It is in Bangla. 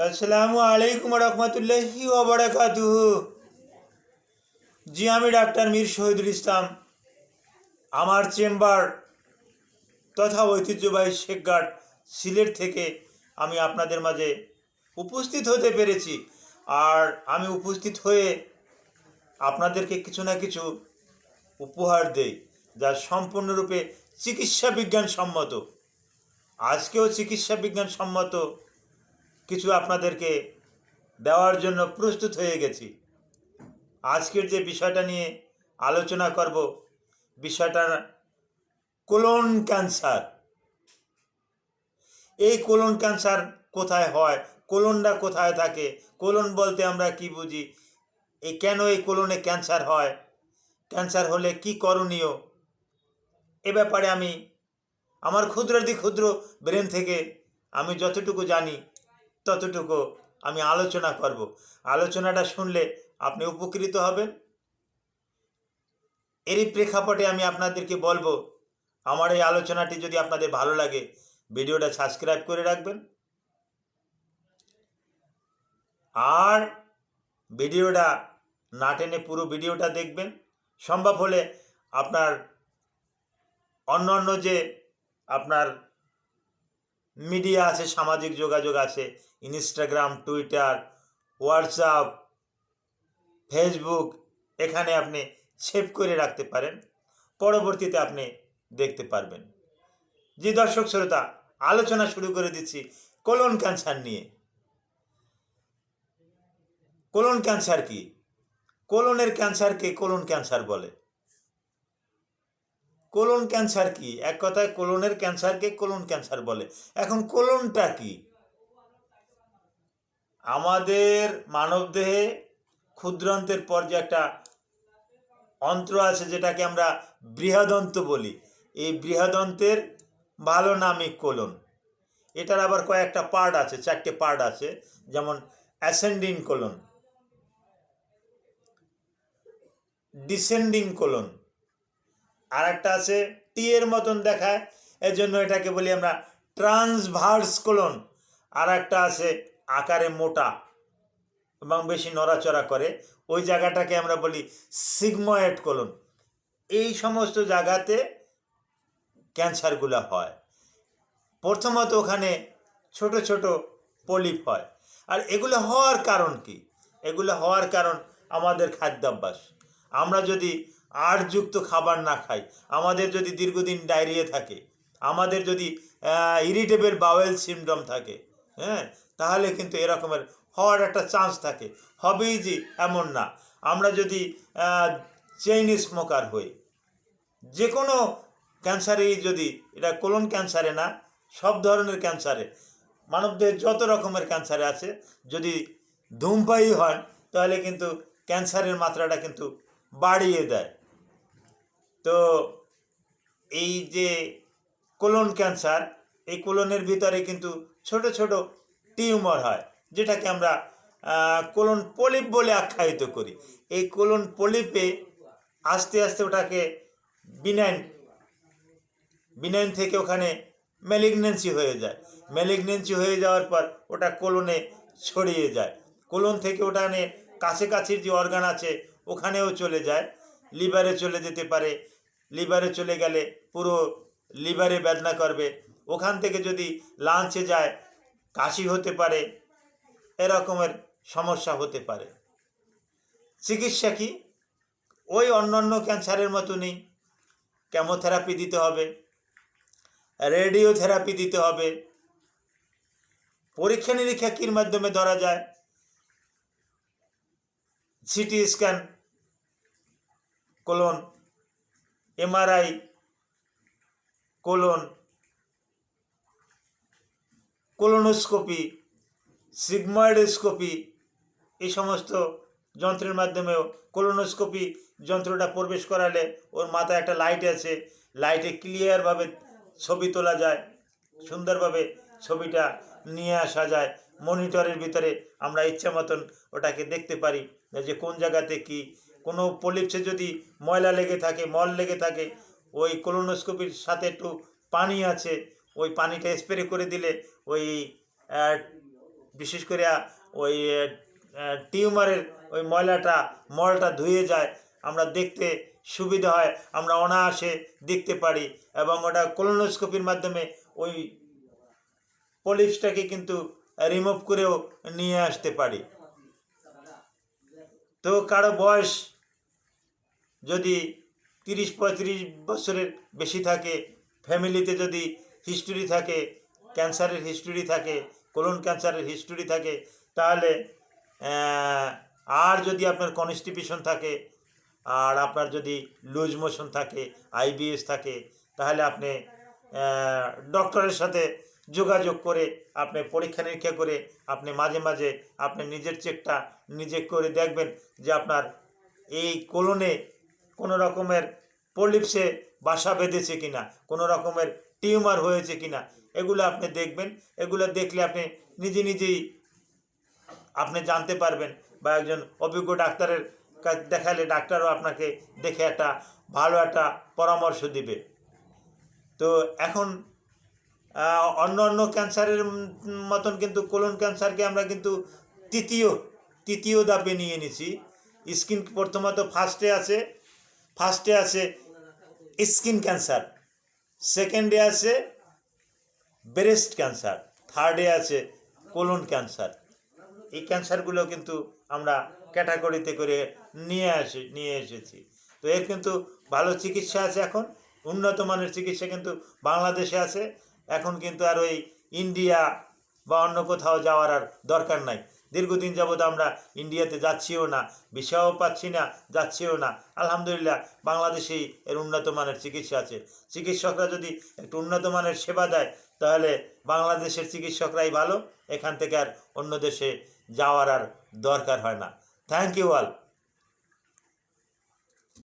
আসসালামু আলাইকুম রহমতুল্লাহি ওয়া বারাকাতুহু। জি, আমি ডাক্তার মীর শহীদুল ইসলাম। আমার চেম্বার তথা ঐতিহ্যবাহী শেখঘাট সিলেট থেকে আমি আপনাদের মাঝে উপস্থিত হতে পেরেছি। আর আমি উপস্থিত হয়ে আপনাদেরকে কিছু না কিছু উপহার দেই, যা সম্পূর্ণরূপে চিকিৎসা বিজ্ঞান সম্মত। আজকেও চিকিৎসা বিজ্ঞান সম্মত কিছু আপনাদেরকে দেওয়ার জন্য প্রস্তুত হয়ে গেছি। আজকের যে বিষয়টা নিয়ে আলোচনা করব, বিষয়টা কোলন ক্যান্সার। এই কোলন ক্যান্সার কোথায় হয়, কোলনটা কোথায় থাকে, কোলন বলতে আমরা কি বুঝি, কেন এই কোলনে ক্যান্সার হয়, ক্যান্সার হলে কি করণীয়, এ ব্যাপারে আমি আমার ক্ষুদ্রাতি ক্ষুদ্র ব্রেন থেকে আমি যতটুকু জানি ততটুকু আমি আলোচনা করব। আলোচনাটা শুনলে আপনি উপকৃত হবেন। এরই প্রেক্ষাপটে আমি আপনাদেরকে বলবো, আমার এই আলোচনাটি যদি আপনাদের ভালো লাগে, ভিডিওটা সাবস্ক্রাইব করে রাখবেন। আর ভিডিওটা না টেনে পুরো ভিডিওটা দেখবেন। সম্ভব হলে আপনার অন্য যে আপনার মিডিয়া আছে, সামাজিক যোগাযোগ আছে, ইনস্টাগ্রাম, টুইটার, হোয়াটসঅ্যাপ, ফেসবুক, এখানে আপনি সেভ করে রাখতে পারেন, পরবর্তীতে আপনি দেখতে পারবেন। জি দর্শক শ্রোতা, আলোচনা শুরু করে দিচ্ছি কোলন ক্যান্সার নিয়ে। কোলন ক্যান্সার কি? কোলনের ক্যান্সারকে কোলন ক্যান্সার বলে। কোলন ক্যান্সার কি? এক কথায় কোলনের ক্যান্সারকে কোলন ক্যান্সার বলে। এখন কোলনটা কি? আমাদের মানবদেহে ক্ষুদ্রান্তের পর যে একটা অন্ত্র আছে, যেটাকে আমরা বৃহদন্ত বলি, এই বৃহদন্তের ভালো নামই কোলন। এটার আবার কয়েকটা পার্ট আছে, 4টে পার্ট আছে, যেমন অ্যাসেন্ডিং কোলন, ডিসেন্ডিং কোলন, আর একটা আছে টি এর মতন দেখায়, এর জন্য এটাকে বলি আমরা ট্রান্সভার্স কোলন। আর একটা আছে আকারে মোটা এবং বেশি নড়াচড়া করে, ওই জায়গাটাকে আমরা বলি সিগময়েড কোলন। এই সমস্ত জায়গাতে ক্যান্সারগুলো হয়। প্রথমত ওখানে ছোট ছোট পলিপ হয়। আর এগুলো হওয়ার কারণ কি? এগুলো হওয়ার কারণ আমাদের খাদ্যাভ্যাস। আমরা যদি আঁশযুক্ত খাবার না খাই, আমাদের যদি দীর্ঘদিন ডায়রিয়া থাকে, আমাদের যদি ইরিটেবল বাওয়েল সিনড্রোম থাকে, হ্যাঁ, তাহলে কিন্তু এরকমের হওয়ার একটা চান্স থাকে। হবেই যে এমন না। আমরা যদি চেইন স্মোকার হই, যে কোনো ক্যান্সারেই, যদি এটা কোলন ক্যান্সারে না, সব ধরনের ক্যান্সারে, মানবদেহের যত রকমের ক্যান্সারে আছে, যদি ধূমপায়ী হন তাহলে কিন্তু ক্যান্সারের মাত্রাটা কিন্তু বাড়িয়ে দেয়। তো এই যে কোলন ক্যান্সার, এই কোলনের ভিতরে কিন্তু ছোট ছোট টিউমার হয়, যেটাকে আমরা কোলন পলিপ বলে আখ্যায়িত করি। এই কোলন পলিপে আস্তে আস্তে ওটাকে বিনাইন থেকে ওখানে ম্যালিগন্যান্সি হয়ে যায়। ম্যালিগন্যান্সি হয়ে যাওয়ার পর ওটা কোলনে ছড়িয়ে যায়। কোলন থেকে ওখানে কাছাকাছির যে অর্গান আছে ওখানেও চলে যায়, লিভারে চলে যেতে পারে। লিভারে চলে গেলে পুরো লিভারে বেদনা করবে। ওখান থেকে যদি লাঞ্চে যায়, কাশি হতে পারে, এরকমের সমস্যা হতে পারে। চিকিৎসা কি? ওই অন্যান্য ক্যান্সারের মতনই কেমোথেরাপি দিতে হবে, রেডিওথেরাপি দিতে হবে। পরীক্ষা নিরীক্ষা কির মাধ্যমে ধরা যায়? CT scan colon, MRI colon, colonoscopy, sigmoidoscopy, এই সমস্ত যন্ত্রের মাধ্যমেও, কোলোনোস্কোপি যন্ত্রটা প্রবেশ করালে ওর মাথায় একটা লাইট আছে, লাইটে ক্লিয়ারভাবে ছবি তোলা যায়, সুন্দরভাবে ছবিটা নিয়ে আসা যায়। মনিটরের ভিতরে আমরা ইচ্ছা মতন ওটাকে দেখতে পারি যে কোন জায়গাতে কি, কোনো পলিপসে যদি ময়লা লেগে থাকে, মল লেগে থাকে, ওই কোলোনোস্কোপির সাথে একটু পানি আছে, ওই পানিটা স্প্রে করে দিলে ওই বিশেষ করে ওই টিউমারের ওই মলটা ধুয়ে যায়, আমরা দেখতে সুবিধা হয়, আমরা অনায়াসে দেখতে পারি এবং ওটা কোলোনোস্কোপির মাধ্যমে ওই পলিপসটাকে কিন্তু রিমুভ করেও নিয়ে আসতে পারি। তো কারো বয়স যদি 30-35 বছরের বেশি থাকে, ফ্যামিলিতে যদি হিস্টোরি থাকে, ক্যান্সারের হিস্টোরি থাকে, কোলন ক্যান্সারের হিস্টোরি থাকে, তাহলে আর যদি আপনার কনস্টিপেশন থাকে, আর আপনার যদি লুজ মোশন থাকে, আইবিএস থাকে, তাহলে আপনি ডক্টরের সাথে যোগাযোগ করে আপনি পরীক্ষা নিরীক্ষা করে আপনি মাঝে মাঝে আপনি নিজের চেকটা নিজে করে দেখবেন যে আপনার এই কোলনে কোনো রকমের পলিপসে বাসা বেঁধেছে কিনা, কোনো রকমের টিউমার হয়েছে কিনা, এগুলো আপনি দেখবেন। এগুলো দেখলে আপনি নিজেই আপনি জানতে পারবেন, বা একজন অভিজ্ঞ ডাক্তারের কাছে দেখালে ডাক্তারও আপনাকে দেখে একটা ভালো একটা পরামর্শ দিবে। তো এখন অন্য ক্যান্সারের মতন কিন্তু কোলন ক্যান্সারকে আমরা কিন্তু তৃতীয় ধাপে নিয়ে নিছি। স্কিন প্রথমত ফার্স্টে আছে স্কিন ক্যান্সার, সেকেন্ডে আছে ব্রেস্ট ক্যান্সার, থার্ডে আছে কোলন ক্যান্সার। এই ক্যান্সারগুলো কিন্তু আমরা ক্যাটাগরিতে করে নিয়ে এসেছি। তো এর কিন্তু ভালো চিকিৎসা আছে, এখন উন্নত মানের চিকিৎসা কিন্তু বাংলাদেশে আছে। এখন কিন্তু আর ওই ইন্ডিয়া বা অন্য কোথাও যাওয়ার আর দরকার নাই। দীর্ঘদিন যাবৎ আমরা ইন্ডিয়াতে যাচ্ছিও না, ভিসাও পাচ্ছি না, যাচ্ছিও না। আলহামদুলিল্লাহ বাংলাদেশেই এর উন্নত মানের চিকিৎসা আছে। চিকিৎসকরা যদি একটু উন্নত মানের সেবা দেয়, তাহলে বাংলাদেশের চিকিৎসকরাই ভালো, এখান থেকে আর অন্য দেশে যাওয়ার আর দরকার হয় না। Thank you all.